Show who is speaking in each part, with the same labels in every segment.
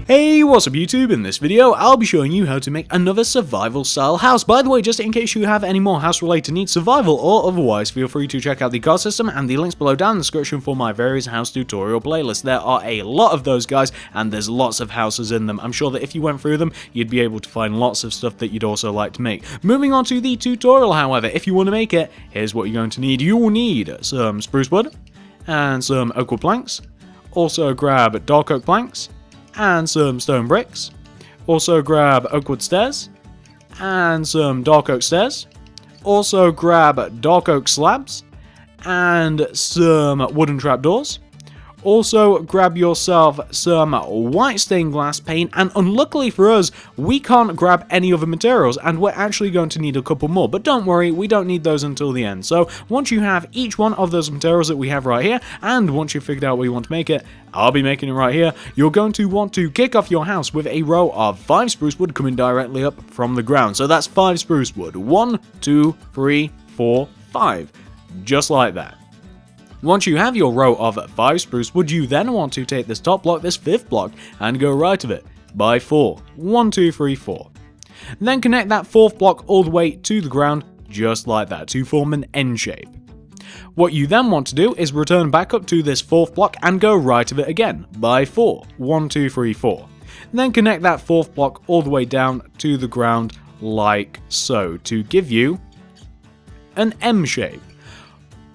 Speaker 1: Hey, what's up YouTube? In this video, I'll be showing you how to make another survival style house. By the way, just in case you have any more house related needs, survival or otherwise, feel free to check out the card system and the links below down in the description for my various house tutorial playlists. There are a lot of those guys, and there's lots of houses in them. I'm sure that if you went through them, you'd be able to find lots of stuff that you'd also like to make. Moving on to the tutorial, however, if you want to make it, here's what you're going to need. You will need some spruce wood and some oak wood planks. Also grab dark oak planks and some stone bricks. Also grab oak wood stairs and some dark oak stairs. Also grab dark oak slabs and some wooden trapdoors. Also grab yourself some white stained glass paint, and unluckily for us, we can't grab any other materials, and we're actually going to need a couple more, but don't worry, we don't need those until the end. So once you have each one of those materials that we have right here, and once you've figured out where you want to make it, I'll be making it right here, you're going to want to kick off your house with a row of 5 spruce wood coming directly up from the ground. So that's 5 spruce wood. 1, 2, 3, 4, 5. Just like that. Once you have your row of 5 spruce wood, you then want to take this top block, this 5th block, and go right of it by 4. 1, 2, 3, 4. Then connect that 4th block all the way to the ground, just like that, to form an N shape. What you then want to do is return back up to this 4th block and go right of it again by 4. 1, 2, 3, 4. Then connect that 4th block all the way down to the ground like so, to give you an M shape.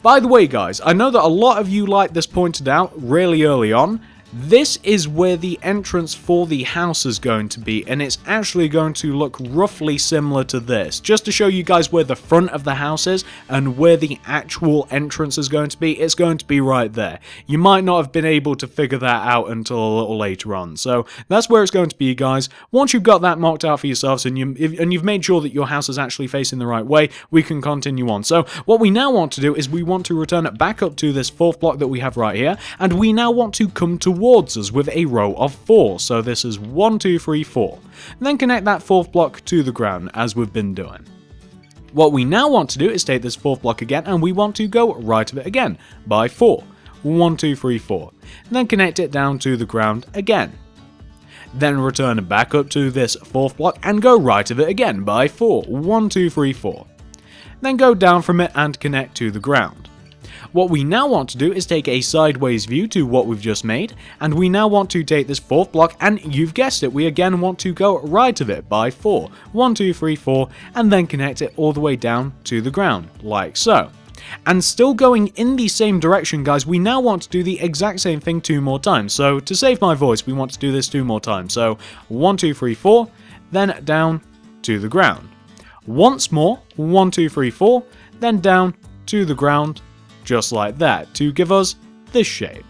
Speaker 1: By the way guys, I know that a lot of you like this pointed out really early on. This is where the entrance for the house is going to be, and it's actually going to look roughly similar to this. Just to show you guys where the front of the house is and where the actual entrance is going to be, it's going to be right there. You might not have been able to figure that out until a little later on. So that's where it's going to be, guys. Once you've got that marked out for yourselves and you've made sure that your house is actually facing the right way, we can continue on. So what we now want to do is we want to return it back up to this 4th block that we have right here, and we now want to come towards us with a row of 4. So this is 1, 2, 3, 4. And then connect that 4th block to the ground as we've been doing. What we now want to do is take this 4th block again, and we want to go right of it again by 4. 1, 2, 3, 4. And then connect it down to the ground again. Then return it back up to this 4th block and go right of it again by 4. 1, 2, 3, 4. Then go down from it and connect to the ground. What we now want to do is take a sideways view to what we've just made, and we now want to take this 4th block, and you've guessed it, we again want to go right of it by 4. 1, 2, 3, 4, and then connect it all the way down to the ground, like so. And still going in the same direction, guys, we now want to do the exact same thing 2 more times. So to save my voice, we want to do this 2 more times. So 1, 2, 3, 4, then down to the ground. Once more, 1, 2, 3, 4, then down to the ground, just like that, to give us this shape.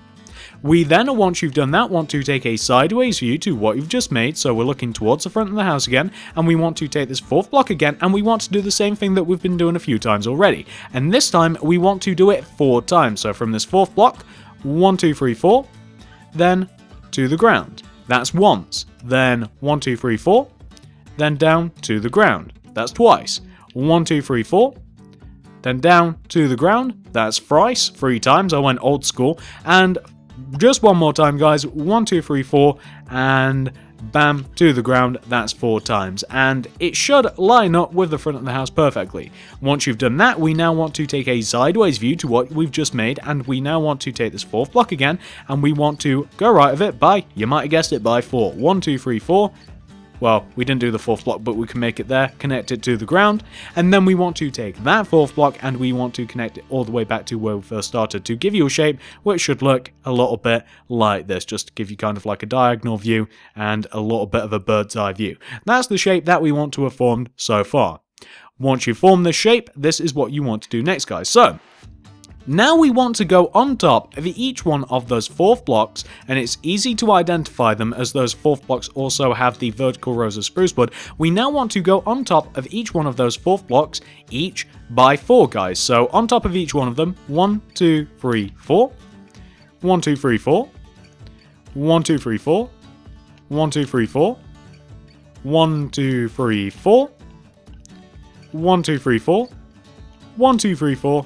Speaker 1: We then, once you've done that, want to take a sideways view to what you've just made, so we're looking towards the front of the house again, and we want to take this 4th block again, and we want to do the same thing that we've been doing a few times already. And this time, we want to do it 4 times, so from this 4th block, 1, 2, 3, 4, then to the ground. That's once. Then 1, 2, 3, 4, then down to the ground. That's twice. 1, 2, 3, 4, then down to the ground. That's thrice, 3 times. I went old school. And just one more time, guys. 1, 2, 3, 4, and bam, to the ground. That's 4 times. And it should line up with the front of the house perfectly. Once you've done that, we now want to take a sideways view to what we've just made, and we now want to take this 4th block again, and we want to go right of it by, you might have guessed it, by 4. 1, 2, 3, 4. Well, we didn't do the 4th block, but we can make it there, connect it to the ground, and then we want to take that 4th block and we want to connect it all the way back to where we first started to give you a shape which should look a little bit like this, just to give you kind of like a diagonal view and a little bit of a bird's eye view. That's the shape that we want to have formed so far. Once you've formed this shape, this is what you want to do next, guys. So now we want to go on top of each one of those 4th blocks, and it's easy to identify them as those 4th blocks also have the vertical rows of spruce wood. We now want to go on top of each one of those 4th blocks, each by 4, guys. So on top of each one of them, 1, 2, 3, 4, 1, 2, 3, 4, 1, 2, 3, 4, 1, 2, 3, 4, 1, 2, 3, 4, 1, 2, 3, 4, 1, 2, 3, 4,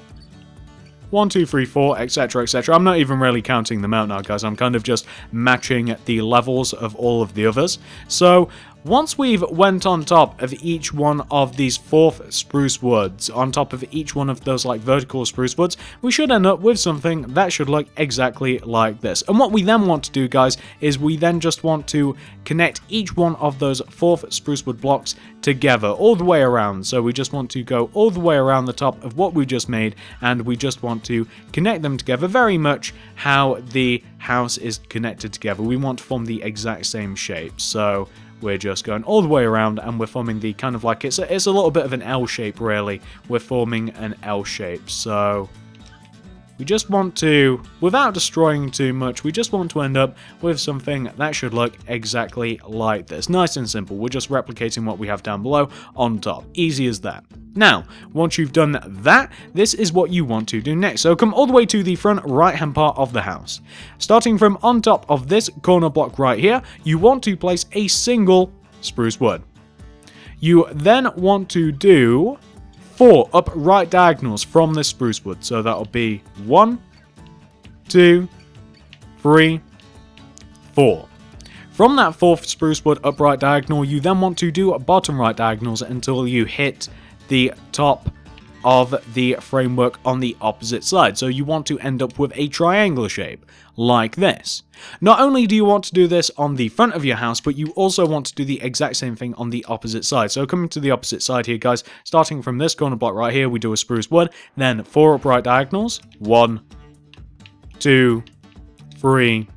Speaker 1: 1, 2, 3, 4, etc, etc. I'm not even really counting them out now, guys. I'm kind of just matching the levels of all of the others. So once we've went on top of each one of these 4th spruce woods, on top of each one of those like vertical spruce woods, we should end up with something that should look exactly like this. And what we then want to do, guys, is we then just want to connect each one of those 4th spruce wood blocks together all the way around. So we just want to go all the way around the top of what we just made, and we just want to connect them together very much how the house is connected together. We want to form the exact same shape. So we're just going all the way around, and we're forming the kind of like, it's a little bit of an L shape, really. We're forming an L shape. So we just want to, without destroying too much, we just want to end up with something that should look exactly like this. Nice and simple. We're just replicating what we have down below on top. Easy as that. Now, once you've done that, this is what you want to do next. So come all the way to the front right-hand part of the house. Starting from on top of this corner block right here, you want to place a single spruce wood. You then want to do 4 upright diagonals from this spruce wood. So that'll be 1, 2, 3, 4. From that 4th spruce wood upright diagonal, you then want to do bottom right diagonals until you hit the top of the framework on the opposite side. So you want to end up with a triangular shape like this. Not only do you want to do this on the front of your house, but you also want to do the exact same thing on the opposite side. So coming to the opposite side here, guys, starting from this corner block right here, we do a spruce wood, then 4 upright diagonals, 1, 2, 3,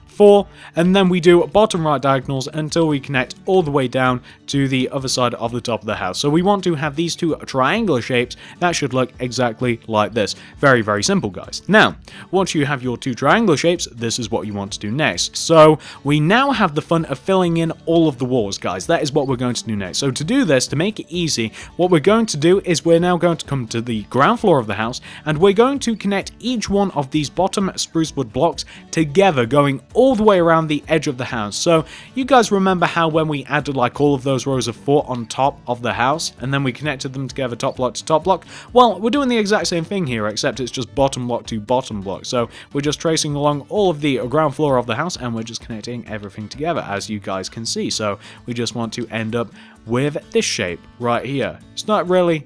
Speaker 1: 4, and then we do bottom right diagonals until we connect all the way down to the other side of the top of the house. So we want to have these 2 triangular shapes that should look exactly like this. Very, very simple, guys. Now, once you have your 2 triangular shapes, this is what you want to do next. So we now have the fun of filling in all of the walls, guys. That is what we're going to do next. So to do this, to make it easy, what we're going to do is we're now going to come to the ground floor of the house, and we're going to connect each one of these bottom spruce wood blocks together, going all the way around the edge of the house. So you guys remember how when we added like all of those rows of 4 on top of the house, and then we connected them together top block to top block? Well, we're doing the exact same thing here, except it's just bottom block to bottom block. So we're just tracing along all of the ground floor of the house, and we're just connecting everything together, as you guys can see. So we just want to end up with this shape right here. It's not really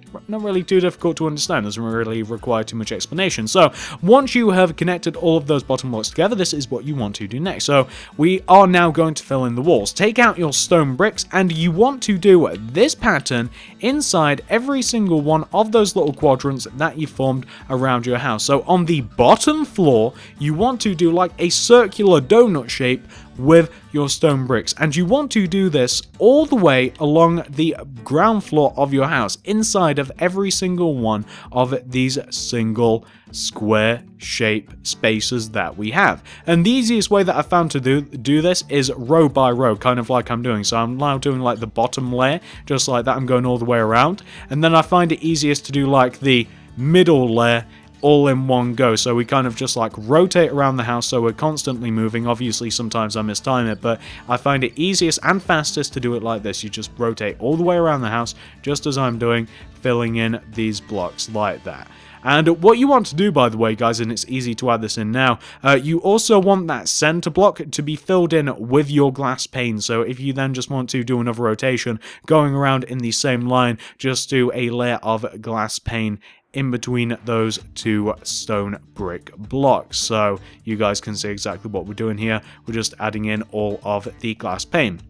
Speaker 1: too difficult to understand. Doesn't really require too much explanation. So once you have connected all of those bottom blocks together, this is what you want to do next. So we are now going to fill in the walls. Take out your stone bricks, and you want to do this pattern inside every single one of those little quadrants that you formed around your house. So on the bottom floor, you want to do like a circular donut shape with your stone bricks, and you want to do this all the way along the ground floor of your house, inside of every single one of these single square shape spaces that we have. And the easiest way that I found to do this is row by row, kind of like I'm doing. So I'm now doing like the bottom layer, just like that. I'm going all the way around, and then I find it easiest to do like the middle layer all in one go. So we kind of just like rotate around the house, so we're constantly moving. Obviously sometimes I mistime it, but I find it easiest and fastest to do it like this. You just rotate all the way around the house, just as I'm doing, filling in these blocks like that. And what you want to do, by the way, guys, and it's easy to add this in now, you also want that center block to be filled in with your glass pane. So if you then just want to do another rotation, going around in the same line, just do a layer of glass pane in between those 2 stone brick blocks. So you guys can see exactly what we're doing here. We're just adding in all of the glass pane.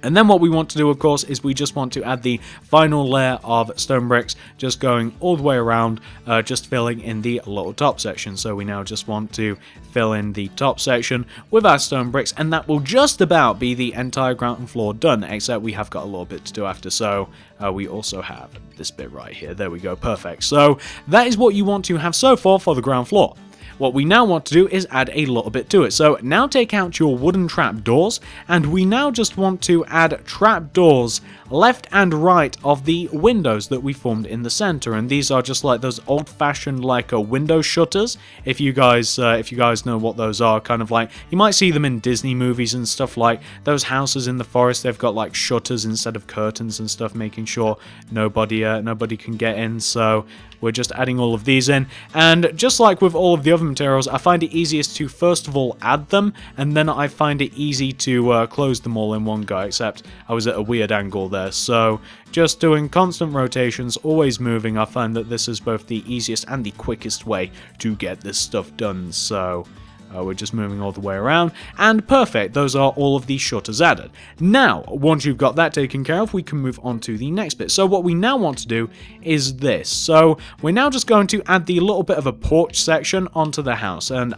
Speaker 1: And then what we want to do, of course, is we just want to add the final layer of stone bricks, just going all the way around, just filling in the little top section. So we now just want to fill in the top section with our stone bricks, and that will just about be the entire ground floor done, except we have got a little bit to do after. So we also have this bit right here. There we go. Perfect. So that is what you want to have so far for the ground floor. What we now want to do is add a little bit to it. So now take out your wooden trapdoors, and we now just want to add trapdoors left and right of the windows that we formed in the center, and these are just like those old-fashioned like window shutters. If you guys know what those are, kind of like you might see them in Disney movies and stuff, like those houses in the forest. They've got like shutters instead of curtains and stuff, making sure nobody can get in. So we're just adding all of these in, and just like with all of the other materials, I find it easiest to first of all add them, and then I find it easy to close them all in one go, except I was at a weird angle there. So just doing constant rotations, always moving, I find that this is both the easiest and the quickest way to get this stuff done. So we're just moving all the way around, and perfect, those are all of the shutters added. Now, once you've got that taken care of, we can move on to the next bit. So what we now want to do is this. So we're now just going to add the little bit of a porch section onto the house, and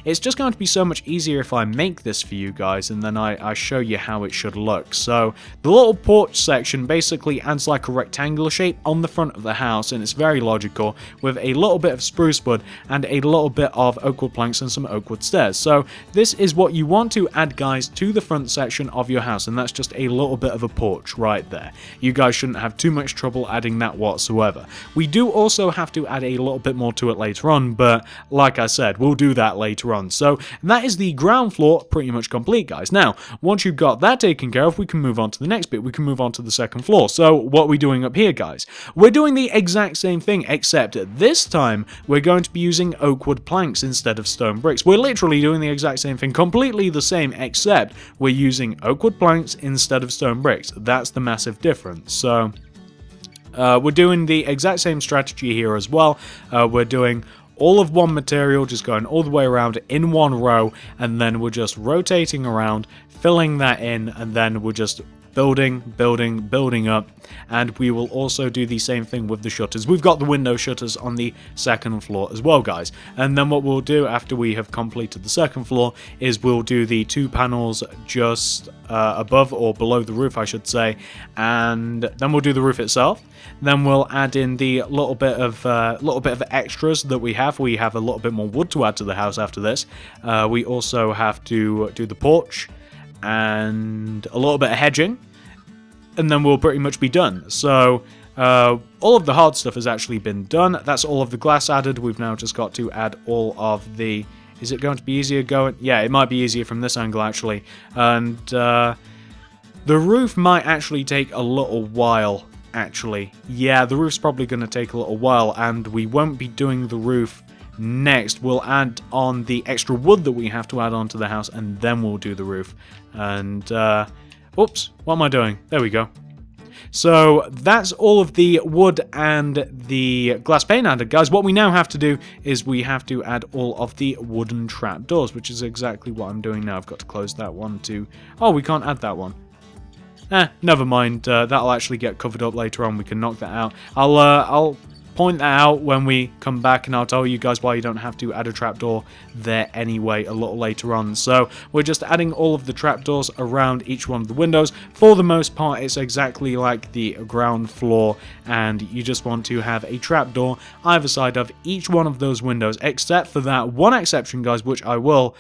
Speaker 1: it's just going to be so much easier if I make this for you guys, and then I show you how it should look. So the little porch section basically adds like a rectangular shape on the front of the house, and it's very logical, with a little bit of spruce wood and a little bit of oak wood planks and some oak wood stairs. So this is what you want to add, guys, to the front section of your house, and that's just a little bit of a porch right there. You guys shouldn't have too much trouble adding that whatsoever. We do also have to add a little bit more to it later on, but like I said, we'll do that later on. So that is the ground floor pretty much complete, guys. Now, once you've got that taken care of, we can move on to the next bit. We can move on to the second floor. So what are we doing up here, guys? We're doing the exact same thing, except this time we're going to be using oak wood planks instead of stone bricks. We're literally doing the exact same thing, completely the same, except we're using oak wood planks instead of stone bricks. That's the massive difference. So we're doing the exact same strategy here as well. We're doing all of one material, just going all the way around in one row, and then we're just rotating around, filling that in, and then we're just building up. And we will also do the same thing with the shutters. We've got the window shutters on the second floor as well, guys. And then what we'll do after we have completed the second floor is we'll do the two panels just above or below the roof, I should say, and then we'll do the roof itself. Then we'll add in the little bit of extras that we have. We have a little bit more wood to add to the house after this. We also have to do the porch and a little bit of hedging, and then we'll pretty much be done. So all of the hard stuff has actually been done. That's all of the glass added. We've now just got to add all of the... Is it going to be easier going? Yeah, it might be easier from this angle, actually. And the roof might actually take a little while, actually. Yeah, the roof's probably going to take a little while, and we won't be doing the roof next. We'll add on the extra wood that we have to add onto the house, and then we'll do the roof. And oops, what am I doing? There we go. So that's all of the wood and the glass pane added, guys. What we now have to do is we have to add all of the wooden trapdoors, which is exactly what I'm doing now. I've got to close that one too. Oh, we can't add that one. Never mind. That'll actually get covered up later on. We can knock that out. I'll point that out when we come back, and I'll tell you guys why you don't have to add a trapdoor there anyway a little later on. So we're just adding all of the trapdoors around each one of the windows. For the most part, it's exactly like the ground floor, and you just want to have a trapdoor either side of each one of those windows, except for that one exception, guys, which I will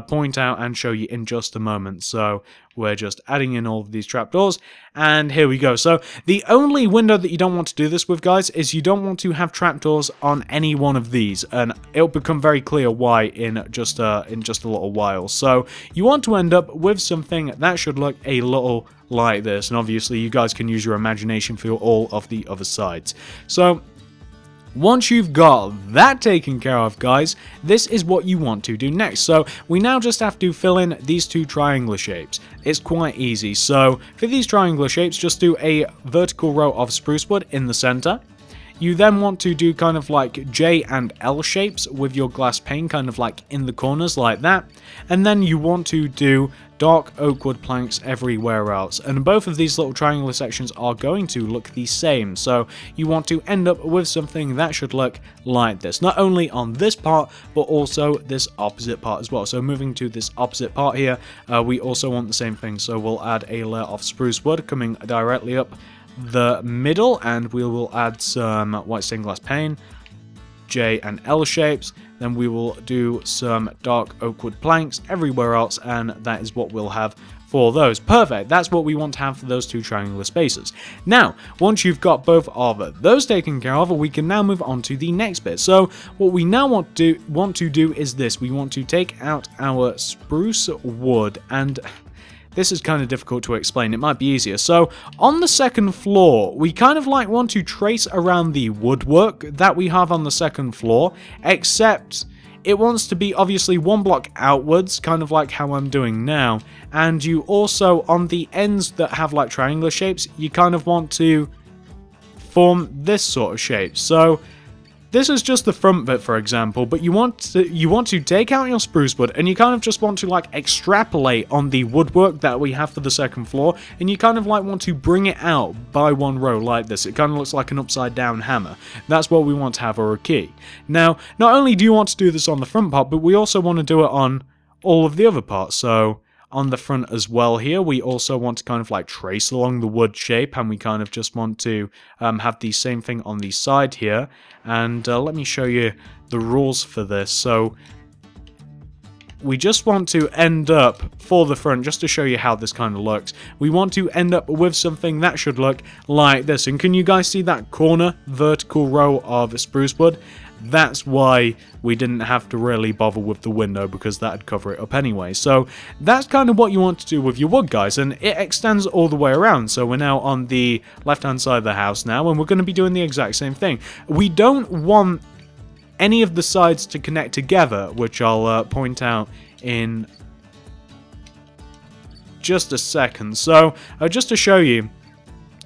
Speaker 1: point out and show you in just a moment. So we're just adding in all of these trapdoors, and here we go. So the only window that you don't want to do this with, guys, is you don't want to have trapdoors on any one of these, and it'll become very clear why in just a little while. So you want to end up with something that should look a little like this, and obviously you guys can use your imagination for all of the other sides. So once you've got that taken care of, guys, this is what you want to do next. So we now just have to fill in these two triangular shapes. It's quite easy. So for these triangular shapes, just do a vertical row of spruce wood in the center. You then want to do kind of like J and L shapes with your glass pane, kind of like in the corners like that. And then you want to do dark oak wood planks everywhere else. And both of these little triangular sections are going to look the same. So you want to end up with something that should look like this. Not only on this part, but also this opposite part as well. So moving to this opposite part here, we also want the same thing. So we'll add a layer of spruce wood coming directly up the middle, and we will add some white stained glass pane, J and L shapes, then we will do some dark oak wood planks everywhere else, and that is what we'll have for those. Perfect, that's what we want to have for those two triangular spaces. Now, once you've got both of those taken care of, we can now move on to the next bit. So what we now want to do is this. We want to take out our spruce wood, and this is kind of difficult to explain, it might be easier. So on the second floor, we kind of like want to trace around the woodwork that we have on the second floor, except it wants to be obviously one block outwards, kind of like how I'm doing now. And you also, on the ends that have like triangular shapes, you kind of want to form this sort of shape. So this is just the front bit, for example, but you want to take out your spruce wood, and you kind of just want to like extrapolate on the woodwork that we have for the second floor, and you kind of like want to bring it out by one row like this. It kind of looks like an upside down hammer. That's what we want to have for a key. Now, not only do you want to do this on the front part, but we also want to do it on all of the other parts. So on the front as well here, we also want to kind of like trace along the wood shape, and we kind of just want to have the same thing on the side here. And let me show you the rules for this. So we just want to end up, for the front, just to show you how this kind of looks, we want to end up with something that should look like this. And can you guys see that corner vertical row of spruce wood? That's why we didn't have to really bother with the window, because that'd cover it up anyway. So that's kind of what you want to do with your wood, guys, and it extends all the way around. So we're now on the left hand side of the house now, and we're going to be doing the exact same thing. We don't want any of the sides to connect together, which I'll point out in just a second. So just to show you,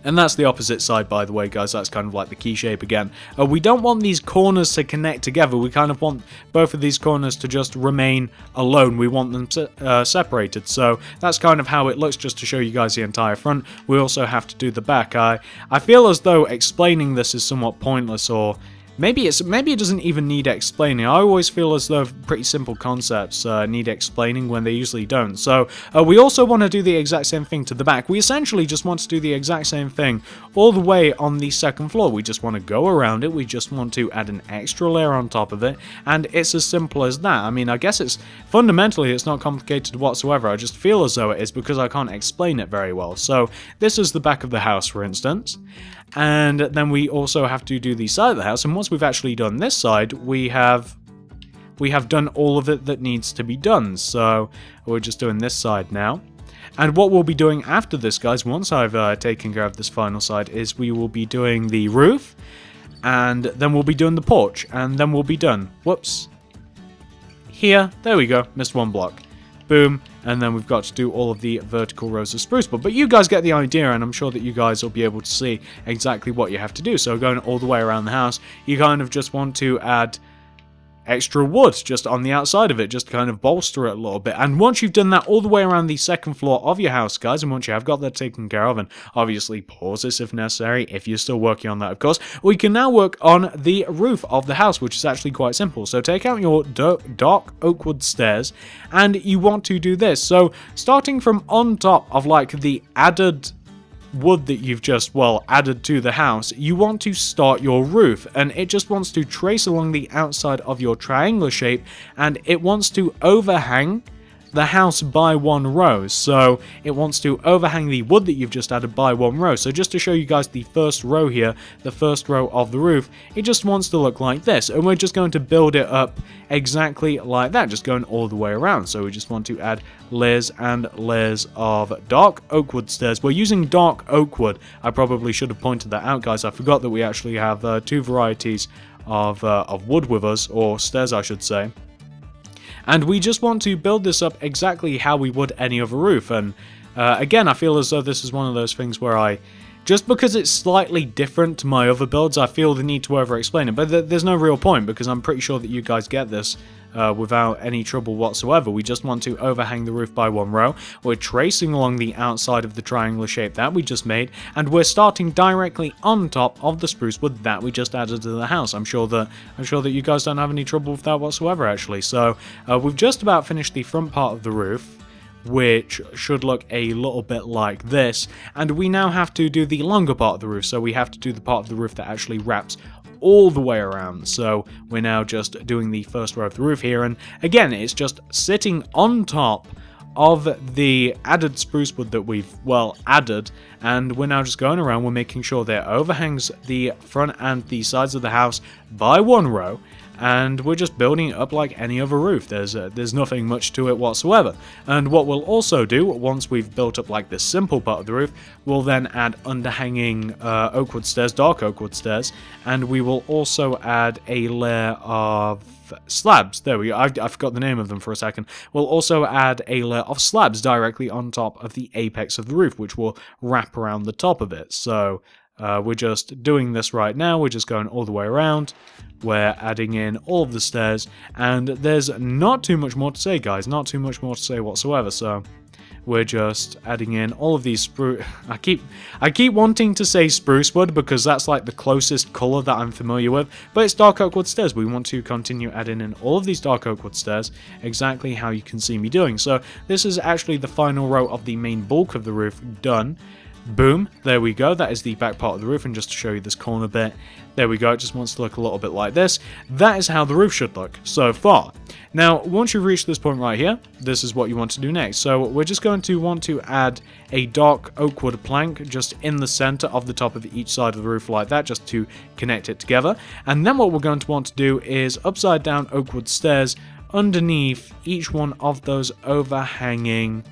Speaker 1: and that's the opposite side, by the way, guys. That's kind of like the key shape again. We don't want these corners to connect together. We kind of want both of these corners to just remain alone. We want them separated. So that's kind of how it looks, just to show you guys the entire front. We also have to do the back. I feel as though explaining this is somewhat pointless, or maybe it doesn't even need explaining. I always feel as though pretty simple concepts need explaining when they usually don't. So we also want to do the exact same thing to the back. We essentially just want to do the exact same thing all the way on the second floor. We just want to go around it. We just want to add an extra layer on top of it, and it's as simple as that. I mean, I guess it's fundamentally it's not complicated whatsoever. I just feel as though it is because I can't explain it very well. So this is the back of the house, for instance. And then we also have to do the side of the house, and once we've actually done this side, we have done all of it that needs to be done. So we're just doing this side now. And what we'll be doing after this, guys, once I've taken care of this final side, is we will be doing the roof, and then we'll be doing the porch, and then we'll be done. Whoops. Here, there we go, missed one block. Boom, and then we've got to do all of the vertical rows of spruce wood. But you guys get the idea, and I'm sure that you guys will be able to see exactly what you have to do. So going all the way around the house, you kind of just want to add extra wood just on the outside of it, just kind of bolster it a little bit. And once you've done that all the way around the second floor of your house, guys, and once you have got that taken care of, and obviously pause this if necessary, if you're still working on that, of course, we can now work on the roof of the house, which is actually quite simple. So take out your dark oak wood stairs, and you want to do this. So starting from on top of like the added wood that you've just, well, added to the house, you want to start your roof, and it just wants to trace along the outside of your triangular shape, and it wants to overhang the house by one row. So it wants to overhang the wood that you've just added by one row. So just to show you guys the first row here, the first row of the roof, it just wants to look like this, and we're just going to build it up exactly like that, just going all the way around. So we just want to add layers and layers of dark oak wood stairs. We're using dark oak wood. I probably should have pointed that out, guys. I forgot that we actually have two varieties of wood with us, or stairs I should say. And we just want to build this up exactly how we would any other roof. And again, I feel as though this is one of those things where just because it's slightly different to my other builds, I feel the need to over-explain it. But there's no real point, because I'm pretty sure that you guys get this without any trouble whatsoever. We just want to overhang the roof by one row. We're tracing along the outside of the triangular shape that we just made, and we're starting directly on top of the spruce wood that we just added to the house. I'm sure that you guys don't have any trouble with that whatsoever, actually. So we've just about finished the front part of the roof, which should look a little bit like this, and we now have to do the longer part of the roof. So we have to do the part of the roof that actually wraps all the way around. So we're now just doing the first row of the roof here, and again, it's just sitting on top of the added spruce wood that we've, well, added, and we're now just going around, we're making sure that it overhangs the front and the sides of the house by one row, and we're just building it up like any other roof. There's nothing much to it whatsoever. And what we'll also do, once we've built up like this simple part of the roof, we'll then add underhanging oak wood stairs, dark oak wood stairs, and we will also add a layer of slabs. There we go. I forgot the name of them for a second. We'll also add a layer of slabs directly on top of the apex of the roof, which will wrap around the top of it. So we're just doing this right now. We're just going all the way around. We're adding in all of the stairs, and there's not too much more to say, guys. Not too much more to say whatsoever. So we're just adding in all of these spruce. I keep wanting to say spruce wood because that's like the closest color that I'm familiar with, but it's dark oak wood stairs. We want to continue adding in all of these dark oak wood stairs, exactly how you can see me doing. So this is actually the final row of the main bulk of the roof done. Boom, there we go. That is the back part of the roof, and just to show you this corner bit, there we go. It just wants to look a little bit like this. That is how the roof should look so far. Now, once you've reached this point right here, this is what you want to do next. So we're just going to want to add a dark oak wood plank just in the center of the top of each side of the roof like that, just to connect it together. And then what we're going to want to do is upside down oak wood stairs underneath each one of those overhanging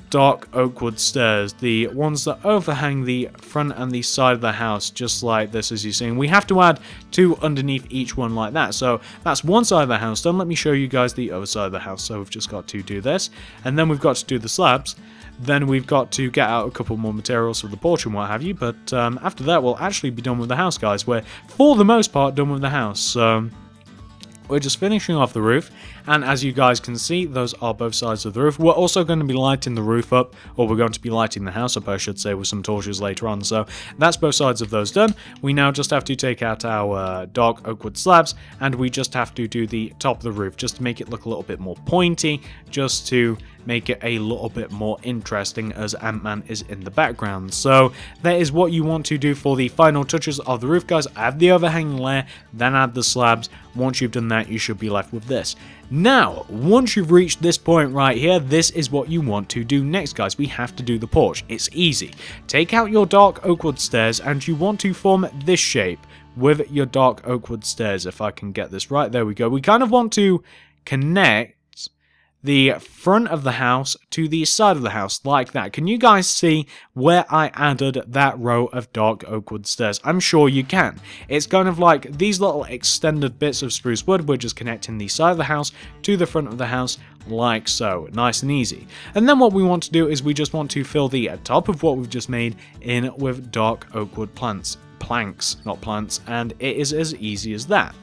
Speaker 1: dark oak wood stairs, the ones that overhang the front and the side of the house, just like this as you're seeing. We have to add 2 underneath each one like that. So that's one side of the house done. Let me show you guys the other side of the house. So we've just got to do this, and then we've got to do the slabs. Then we've got to get out a couple more materials for the porch and what have you, but after that we'll actually be done with the house, guys. We're for the most part done with the house. We're just finishing off the roof, and as you guys can see, those are both sides of the roof. We're also going to be lighting the roof up, or we're going to be lighting the house up, I should say, with some torches later on. So that's both sides of those done. We now just have to take out our dark oak wood slabs, and we just have to do the top of the roof, just to make it look a little bit more pointy, just to make it a little bit more interesting as Ant-Man is in the background. So that is what you want to do for the final touches of the roof, guys. Add the overhanging layer, then add the slabs. Once you've done that, you should be left with this. Now, once you've reached this point right here, this is what you want to do next, guys. We have to do the porch. It's easy. Take out your dark oak wood stairs, and you want to form this shape with your dark oak wood stairs. If I can get this right, there we go. We kind of want to connect the front of the house to the side of the house like that. Can you guys see where I added that row of dark oak wood stairs? I'm sure you can. It's kind of like these little extended bits of spruce wood. We're just connecting the side of the house to the front of the house like so. Nice and easy. And then what we want to do is we just want to fill the top of what we've just made in with dark oak wood planks, not plants, and it is as easy as that.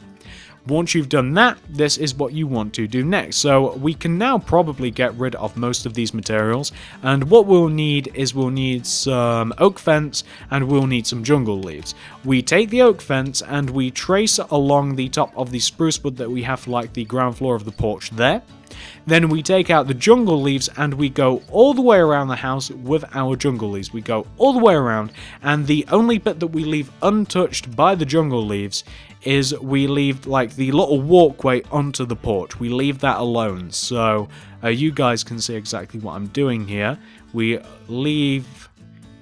Speaker 1: Once you've done that, this is what you want to do next. So we can now probably get rid of most of these materials, and what we'll need is we'll need some oak fence and we'll need some jungle leaves. We take the oak fence and we trace along the top of the spruce wood that we have for like the ground floor of the porch there. Then we take out the jungle leaves and we go all the way around the house with our jungle leaves. We go all the way around, and the only bit that we leave untouched by the jungle leaves is we leave like the little walkway onto the porch. We leave that alone. So you guys can see exactly what I'm doing here. We leave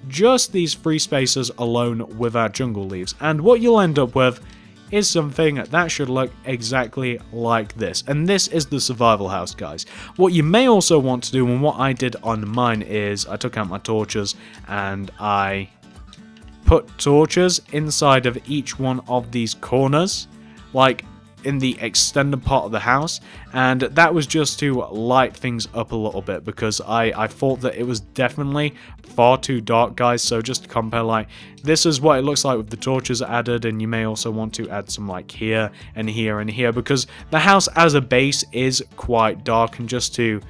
Speaker 1: just these free spaces alone with our jungle leaves, and what you'll end up with is something that should look exactly like this. And this is the survival house, guys. What you may also want to do, and what I did on mine, is I took out my torches and I put torches inside of each one of these corners, like in the extended part of the house, and that was just to light things up a little bit because I thought that it was definitely far too dark, guys. So just to compare, like, this is what it looks like with the torches added, and you may also want to add some like here and here and here because the house as a base is quite dark. And just to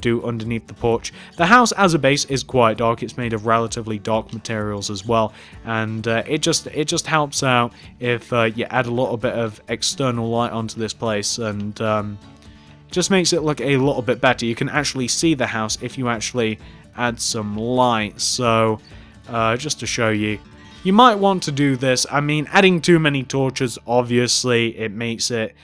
Speaker 1: do underneath the porch, the house as a base is quite dark. It's made of relatively dark materials as well, and it just helps out if you add a little bit of external light onto this place, and just makes it look a little bit better. You can actually see the house if you actually add some light. So just to show you, you might want to do this. I mean, adding too many torches, obviously, it makes it...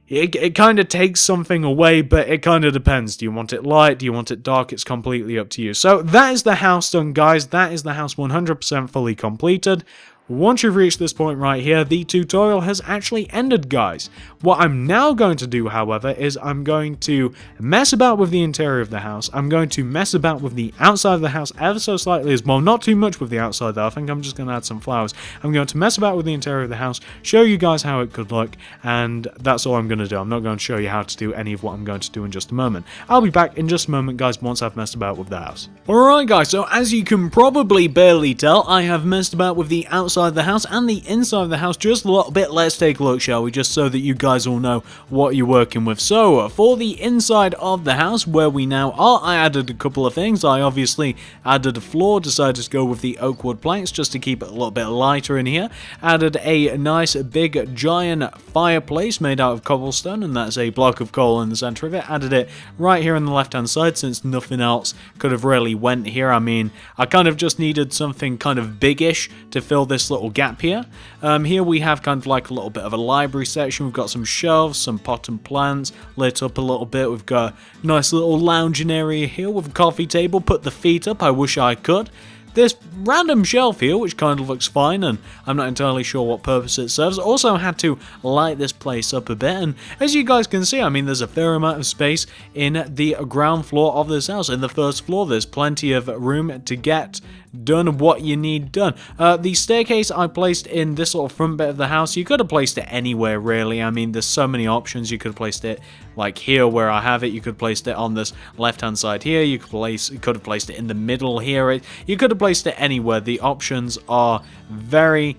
Speaker 1: It kind of takes something away, but it kind of depends. Do you want it light? Do you want it dark? It's completely up to you. So that is the house done, guys. That is the house 100% fully completed. Once you've reached this point right here, the tutorial has actually ended, guys. What I'm now going to do, however, is I'm going to mess about with the interior of the house. I'm going to mess about with the outside of the house ever so slightly as well. Not too much with the outside, though. I think I'm just going to add some flowers. I'm going to mess about with the interior of the house, show you guys how it could look, and that's all I'm going to do. I'm not going to show you how to do any of what I'm going to do in just a moment. I'll be back in just a moment, guys, once I've messed about with the house. Alright, guys, so as you can probably barely tell, I have messed about with the outside of the house and the inside of the house just a little bit. Let's take a look, shall we, just so that you guys all know what you're working with. So for the inside of the house, where we now are, I added a couple of things. I obviously added a floor, decided to go with the oak wood planks just to keep it a little bit lighter in here. Added a nice big giant fireplace made out of cobblestone, and that's a block of coal in the center of it. Added it right here on the left hand side since nothing else could have really went here. I mean, I kind of just needed something kind of biggish to fill this little gap here. Here we have kind of like a little bit of a library section. We've got some shelves, some pot and plants lit up a little bit. We've got a nice little lounging area here with a coffee table. Put the feet up. I wish I could. This random shelf here, which kind of looks fine, and I'm not entirely sure what purpose it serves. Also had to light this place up a bit, and as you guys can see, I mean, there's a fair amount of space in the ground floor of this house. In the first floor, there's plenty of room to get done what you need done. The staircase I placed in this little front bit of the house. You could have placed it anywhere, really. I mean, there's so many options. You could have placed it like here where I have it. You could have placed it on this left-hand side here. You could have placed it in the middle here. You could have placed it anywhere. The options are very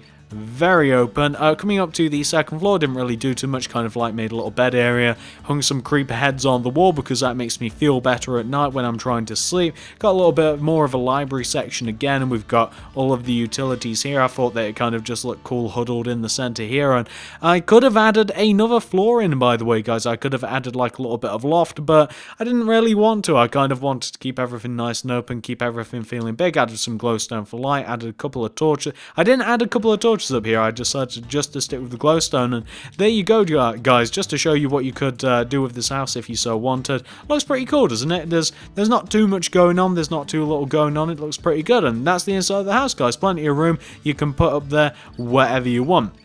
Speaker 1: open. Coming up to the second floor, didn't really do too much, kind of like made a little bed area, hung some creeper heads on the wall because that makes me feel better at night when I'm trying to sleep. Got a little bit more of a library section again, and we've got all of the utilities here. I thought that it kind of just looked cool huddled in the center here, and I could have added another floor in, by the way, guys. I could have added like a little bit of loft, but I didn't really want to. I kind of wanted to keep everything nice and open, keep everything feeling big. Added some glowstone for light, added a couple of torches. I didn't add a couple of torches up here. I decided just to stick with the glowstone, and there you go, guys, just to show you what you could do with this house if you so wanted. Looks pretty cool, doesn't it? There's not too much going on, there's not too little going on. It looks pretty good, and that's the inside of the house, guys. Plenty of room you can put up there whatever you want.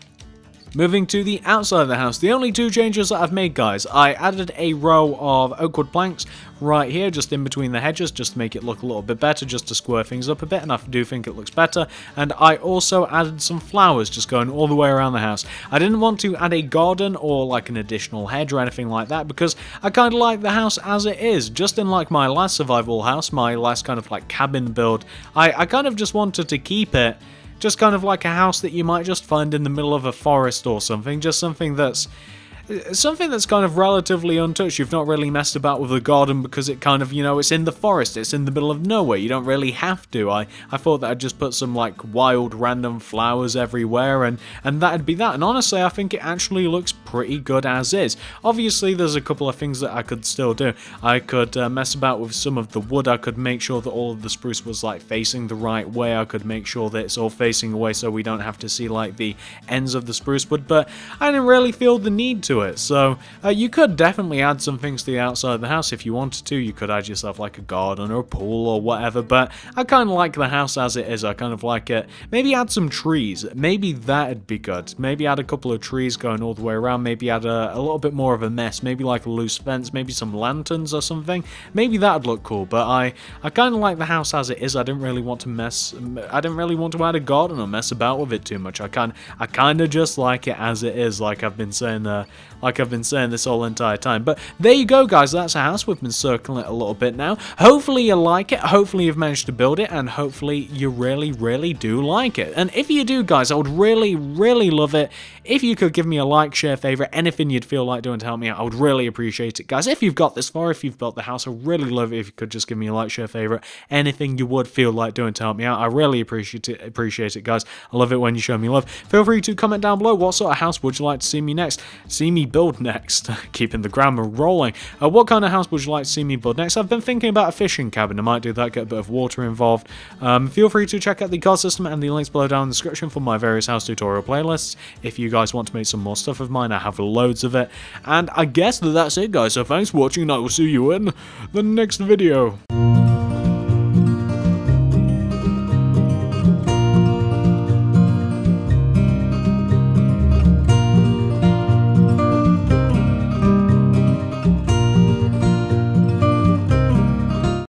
Speaker 1: Moving to the outside of the house, the only two changes that I've made, guys, I added a row of oak wood planks right here, just in between the hedges, just to make it look a little bit better, just to square things up a bit, and I do think it looks better. And I also added some flowers just going all the way around the house. I didn't want to add a garden or like an additional hedge or anything like that, because I kind of like the house as it is. Just in like my last survival house, my last kind of like cabin build, I kind of just wanted to keep it just kind of like a house that you might just find in the middle of a forest or something. Just something that's kind of relatively untouched. You've not really messed about with the garden because it kind of, you know, it's in the forest, it's in the middle of nowhere. You don't really have to. I thought that I'd just put some like wild random flowers everywhere, and that'd be that. And honestly, I think it actually looks pretty good as is. Obviously, there's a couple of things that I could still do. I could mess about with some of the wood. I could make sure that all of the spruce was like facing the right way. I could make sure that it's all facing away so we don't have to see like the ends of the spruce wood, but I didn't really feel the need to it. So you could definitely add some things to the outside of the house if you wanted to. You could add yourself like a garden or a pool or whatever, but I kind of like the house as it is. I kind of like it. Maybe add some trees. Maybe that'd be good. Maybe add a couple of trees going all the way around. Maybe add a little bit more of a mess. Maybe like a loose fence. Maybe some lanterns or something. Maybe that'd look cool, but I kind of like the house as it is. I didn't really want to I didn't really want to add a garden or mess about with it too much. I kind of just like it as it is, like I've been saying this whole entire time. But there you go, guys. That's a house. We've been circling it a little bit now. Hopefully you like it. Hopefully you've managed to build it, and hopefully you really do like it. And if you do, guys, I would really love it if you could give me a like, share, favorite, anything you'd feel like doing to help me out. I would really appreciate it, guys. If you've got this far, if you've built the house, I really love it if you could just give me a like, share, favorite, anything you would feel like doing to help me out. I really appreciate it, guys. I love it when you show me love. Feel free to comment down below what sort of house would you like to see me build next, keeping the grammar rolling. What kind of house would you like to see me build next? I've been thinking about a fishing cabin. I might do that, get a bit of water involved. Feel free to check out the god system and the links below down in the description for my various house tutorial playlists. If you guys want to make some more stuff of mine, I have loads of it. And I guess that's it, guys. So thanks for watching, and I will see you in the next video.